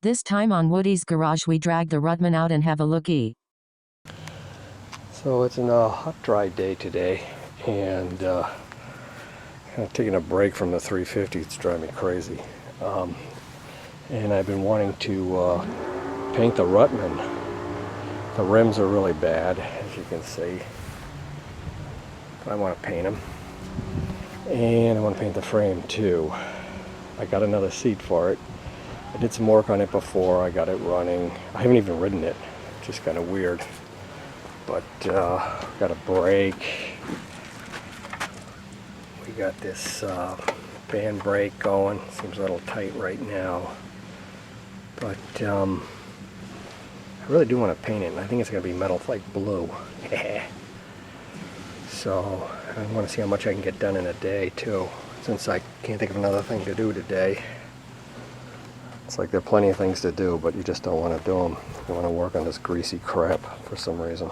This time on Woody's Garage we drag the Ruttman out and have a looky. So it's a hot, dry day today, and kind of taking a break from the 350. It's driving me crazy. And I've been wanting to paint the Ruttman. The rims are really bad, as you can see. I want to paint them. And I want to paint the frame too. I got another seat for it. I did some work on it before I got it running. I haven't even ridden it. Just kind of weird. But got a brake. We got this band brake going. Seems a little tight right now. But I really do want to paint it. And I think it's going to be metal flake blue. So I want to see how much I can get done in a day too, since I can't think of another thing to do today. It's like there are plenty of things to do, but you just don't want to do them. You want to work on this greasy crap for some reason.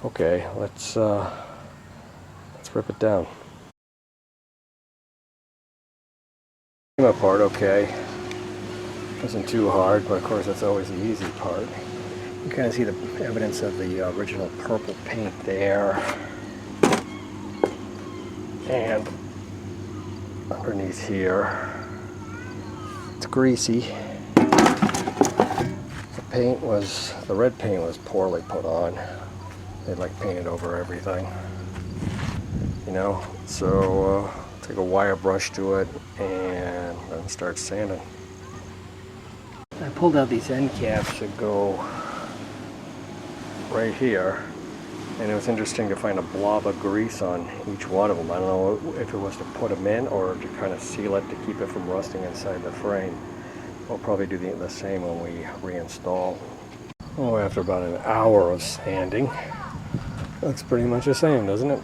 Okay, let's rip it down. Came apart okay. Wasn't too hard, but of course that's always the easy part. You kind of see the evidence of the original purple paint there. And underneath here, it's greasy. The red paint was poorly put on. They like painted over everything, you know. So take a wire brush to it and then start sanding. I pulled out these end caps that go right here, and it was interesting to find a blob of grease on each one of them. I don't know if it was to put them in or to kind of seal it to keep it from rusting inside the frame. We'll probably do the same when we reinstall. Oh, after about an hour of sanding, looks pretty much the same, doesn't it?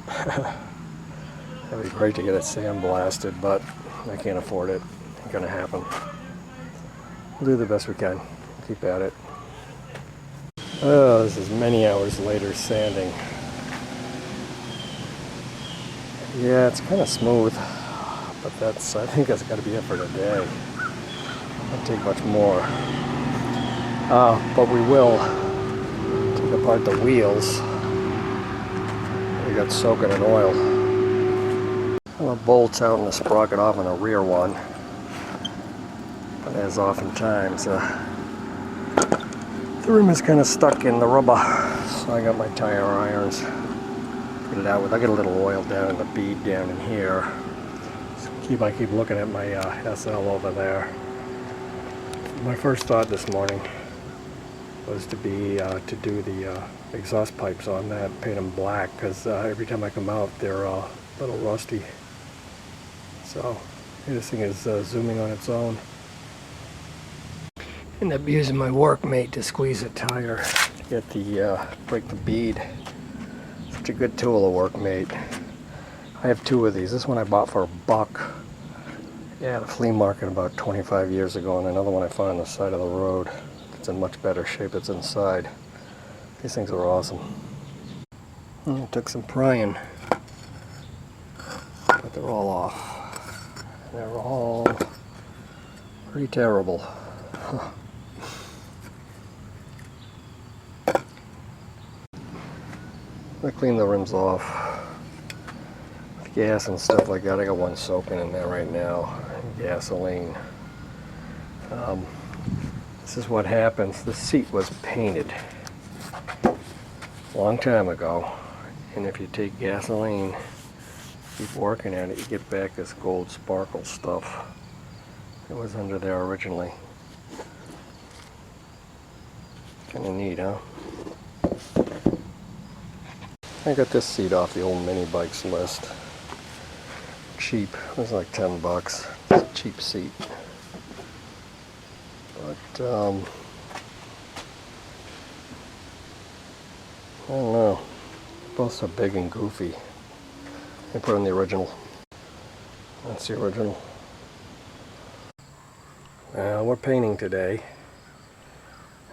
That'd be great to get it sandblasted, but I can't afford it. Ain't gonna happen. We'll do the best we can. Keep at it. Oh, this is many hours later sanding. Yeah, it's kind of smooth, but I think that's got to be it for today. Won't take much more. But we will take apart the wheels. We got soaking in oil. And the bolts out and the sprocket off on the rear one. But as oftentimes, the rim is kind of stuck in the rubber. So I got my tire irons. Get it out with. I got a little oil down in the bead down in here. So I keep looking at my SL over there. My first thought this morning was to do the exhaust pipes on that, paint them black, because every time I come out they're a little rusty. So this thing is zooming on its own. End up using my workmate to squeeze a tire to get the break the bead. Such a good tool, a workmate. I have two of these. This one I bought for $1. Yeah, at a flea market about 25 years ago, and another one I found on the side of the road. It's in much better shape. It's inside. These things are awesome. It took some prying, but they're all off. They're all pretty terrible. I clean the rims off with gas and stuff like that. I got one soaking in there right now. Gasoline. This is what happens. The seat was painted a long time ago, and if you take gasoline, keep working at it, you get back this gold sparkle stuff that was under there originally. Kind of neat, huh? I got this seat off the old Minibike's list. Cheap. It was like $10. It's a cheap seat. But I don't know. Both so big and goofy. I put on the original. That's the original. We're painting today.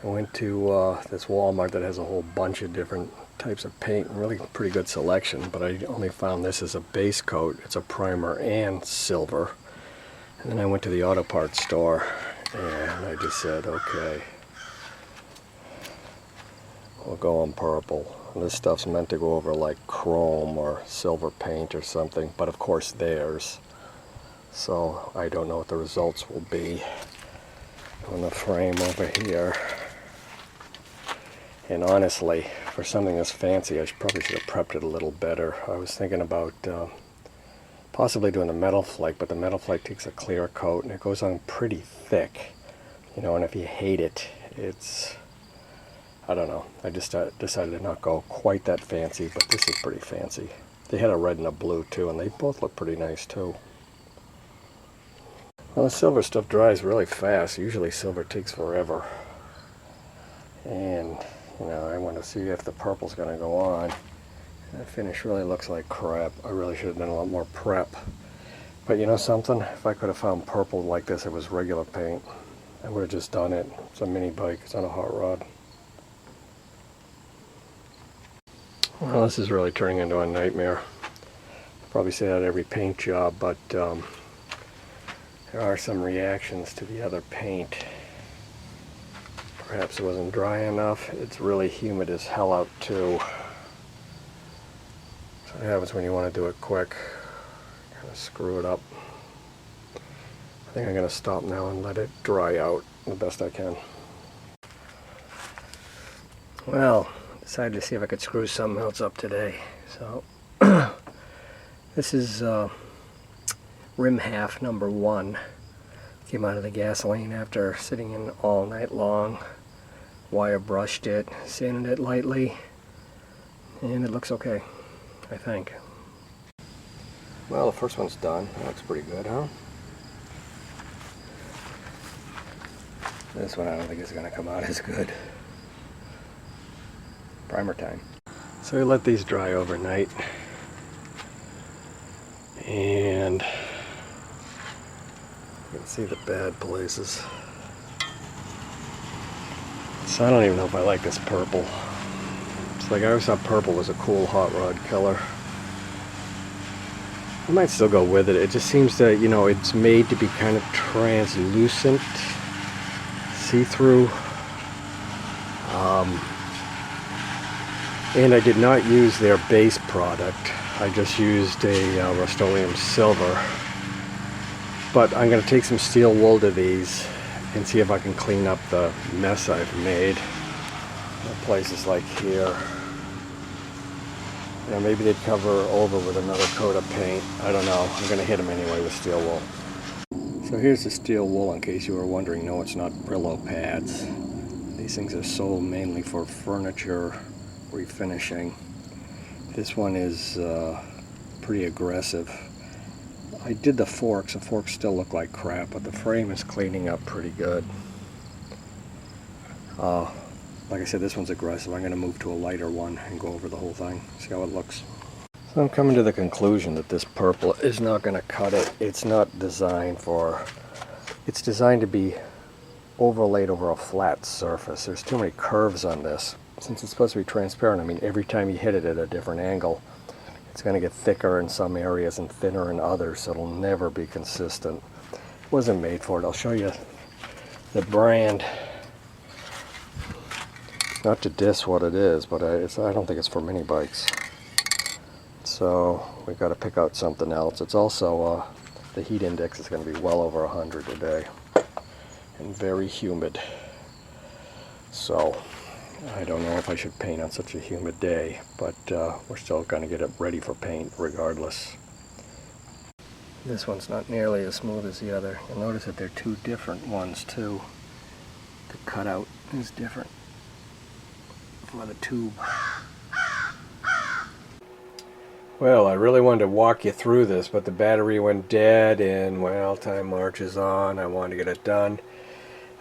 I went to this Walmart that has a whole bunch of different types of paint, really pretty good selection, but I only found this as a base coat. It's a primer and silver. And then I went to the auto parts store And I just said, okay, we'll go on purple. And this stuff's meant to go over like chrome or silver paint or something, but of course theirs. So I don't know what the results will be on the frame over here. And honestly, for something this fancy, I probably should have prepped it a little better. I was thinking about possibly doing the metal flake, but the metal flake takes a clear coat and it goes on pretty thick. You know, and if you hate it, it's, I don't know. I just decided to not go quite that fancy, but this is pretty fancy. They had a red and a blue too, and they both look pretty nice too. Well, the silver stuff dries really fast. Usually silver takes forever. And, you know, I want to see if the purple's going to go on. The finish really looks like crap. I really should have done a lot more prep. But you know something? If I could have found purple like this, it was regular paint, I would have just done it. It's a mini bike. It's on a hot rod. Well, this is really turning into a nightmare. I'll probably say that every paint job, but there are some reactions to the other paint. Perhaps it wasn't dry enough. It's really humid as hell out too. So what happens when you want to do it quick. Kind of screw it up. I think I'm going to stop now and let it dry out the best I can. Well, decided to see if I could screw something else up today. So this is rim half number 1. Came out of the gasoline after sitting in all night long. Wire brushed it, sanded it lightly, and it looks okay, I think. Well, the first one's done. That looks pretty good, huh? This one I don't think is going to come out as good. Primer time. So we let these dry overnight, and you can see the bad places. So I don't even know if I like this purple. It's like I always thought purple was a cool hot rod color. I might still go with it. It just seems that, you know, it's made to be kind of translucent, see-through. And I did not use their base product. I just used a Rust-Oleum silver. But I'm going to take some steel wool to these and see if I can clean up the mess I've made. Places like here. You know, maybe they'd cover over with another coat of paint. I don't know. I'm going to hit them anyway with steel wool. So here's the steel wool in case you were wondering. No, it's not Brillo pads. These things are sold mainly for furniture refinishing. This one is pretty aggressive. I did the forks. The forks still look like crap, but the frame is cleaning up pretty good. Like I said, this one's aggressive. I'm going to move to a lighter one and go over the whole thing, see how it looks. So I'm coming to the conclusion that this purple is not going to cut it. It's not designed for... It's designed to be overlaid over a flat surface. There's too many curves on this. Since it's supposed to be transparent, I mean, every time you hit it at a different angle, it's going to get thicker in some areas and thinner in others, so it'll never be consistent. It wasn't made for it. I'll show you the brand. Not to diss what it is, but I don't think it's for mini bikes. So we've got to pick out something else. It's also, the heat index is going to be well over 100 today and very humid. So I don't know if I should paint on such a humid day, but we're still going to get it ready for paint regardless. This one's not nearly as smooth as the other. You'll notice that they're two different ones too. The cutout is different for the tube. Well, I really wanted to walk you through this, but the battery went dead and, well, time marches on. I wanted to get it done.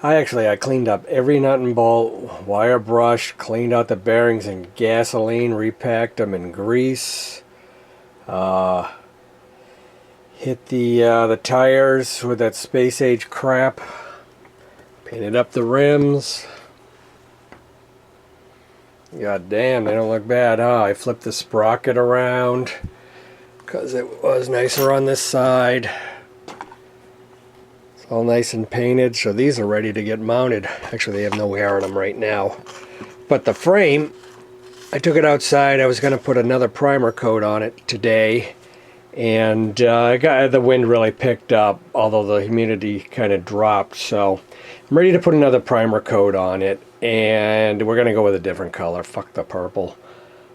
I cleaned up every nut and bolt, wire brush, cleaned out the bearings in gasoline, repacked them in grease, hit the tires with that space age crap, painted up the rims. God damn, they don't look bad, huh? I flipped the sprocket around because it was nicer on this side. all nice and painted, so these are ready to get mounted. Actually, they have no air in them right now. But the frame, I took it outside. I was going to put another primer coat on it today, and the wind really picked up, although the humidity kind of dropped. So I'm ready to put another primer coat on it, and we're going to go with a different color. Fuck the purple.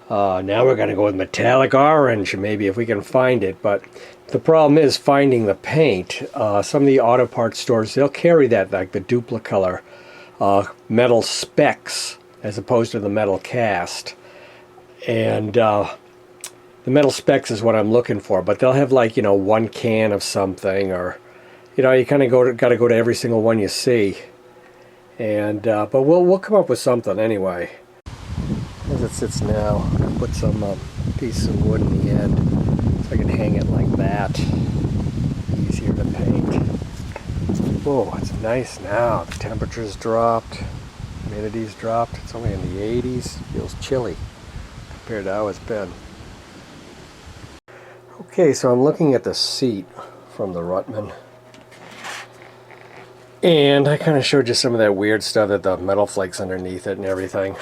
Now we're going to go with metallic orange, maybe if we can find it. But the problem is finding the paint. Some of the auto parts stores, they'll carry that, like the Duplicolor metal specs, as opposed to the metal cast. And the metal specs is what I'm looking for. But they'll have, like, you know, one can of something, or, you know, you kind of got to go to every single one you see. And but we'll come up with something anyway. As it sits now, I'm going to put some piece of wood in the end so I can hang it like that. Easier to paint. Whoa, it's nice now. The temperature's dropped, humidity's dropped. It's only in the 80s. Feels chilly compared to how it's been. Okay, so I'm looking at the seat from the Ruttman. And I kind of showed you some of that weird stuff, that the metal flakes underneath it and everything.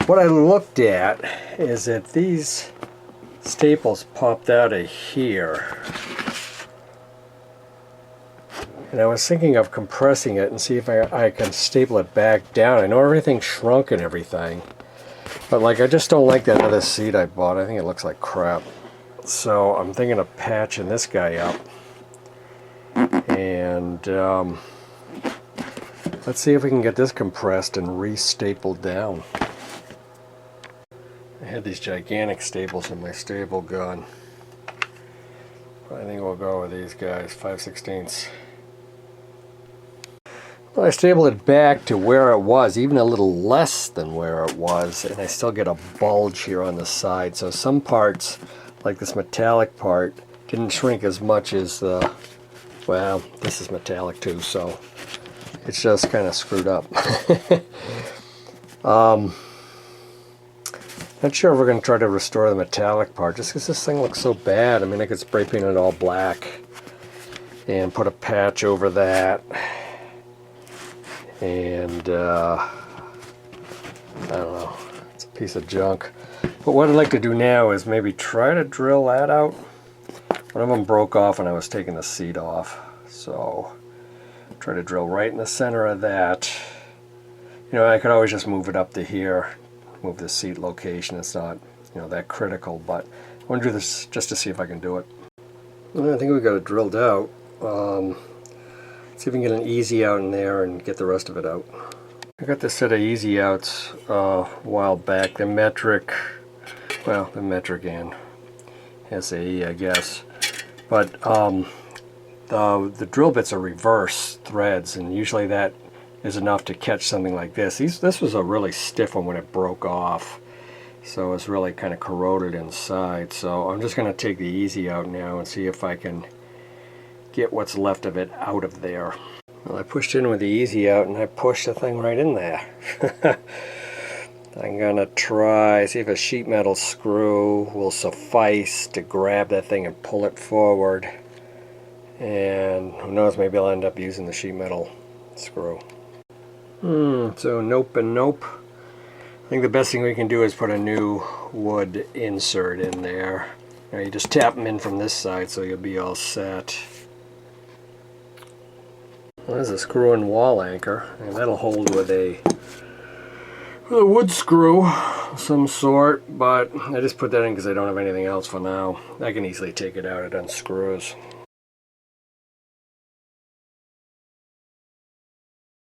What I looked at is that these staples popped out of here. And I was thinking of compressing it and see if I can staple it back down. I know everything's shrunk and everything, but like, I just don't like that other seat I bought. I think it looks like crap. So I'm thinking of patching this guy up. And let's see if we can get this compressed and re-stapled down. I had these gigantic staples in my staple gun. I think we'll go with these guys, 5/16. Well, I stapled it back to where it was, even a little less than where it was, and I still get a bulge here on the side. So some parts, like this metallic part, didn't shrink as much as the, well, this is metallic too, so it's just kind of screwed up. Not sure if we're going to try to restore the metallic part, just because this thing looks so bad. I mean, I could spray paint it all black and put a patch over that. And I don't know, it's a piece of junk. But what I'd like to do now is maybe try to drill that out. One of them broke off when I was taking the seat off, so try to drill right in the center of that. You know, I could always just move it up to here, move the seat location. It's not, you know, that critical, but I want to do this just to see if I can do it. Well, I think we got it drilled out. See if we can get an easy out in there and get the rest of it out. I got this set of easy outs a while back. They're metric, well, they're metric and SAE, I guess. But the drill bits are reverse threads, and usually that is enough to catch something like this. This was a really stiff one when it broke off, so it's really kind of corroded inside. So I'm just going to take the easy out now and see if I can get what's left of it out of there. Well, I pushed in with the easy out and I pushed the thing right in there. I'm gonna try, see if a sheet metal screw will suffice to grab that thing and pull it forward. And who knows, maybe I'll end up using the sheet metal screw. So nope and nope. I think the best thing we can do is put a new wood insert in there. Now you just tap them in from this side so you'll be all set. Well, there's a screw-in wall anchor, and that'll hold with a wood screw of some sort, but I just put that in because I don't have anything else for now. I can easily take it out, it unscrews.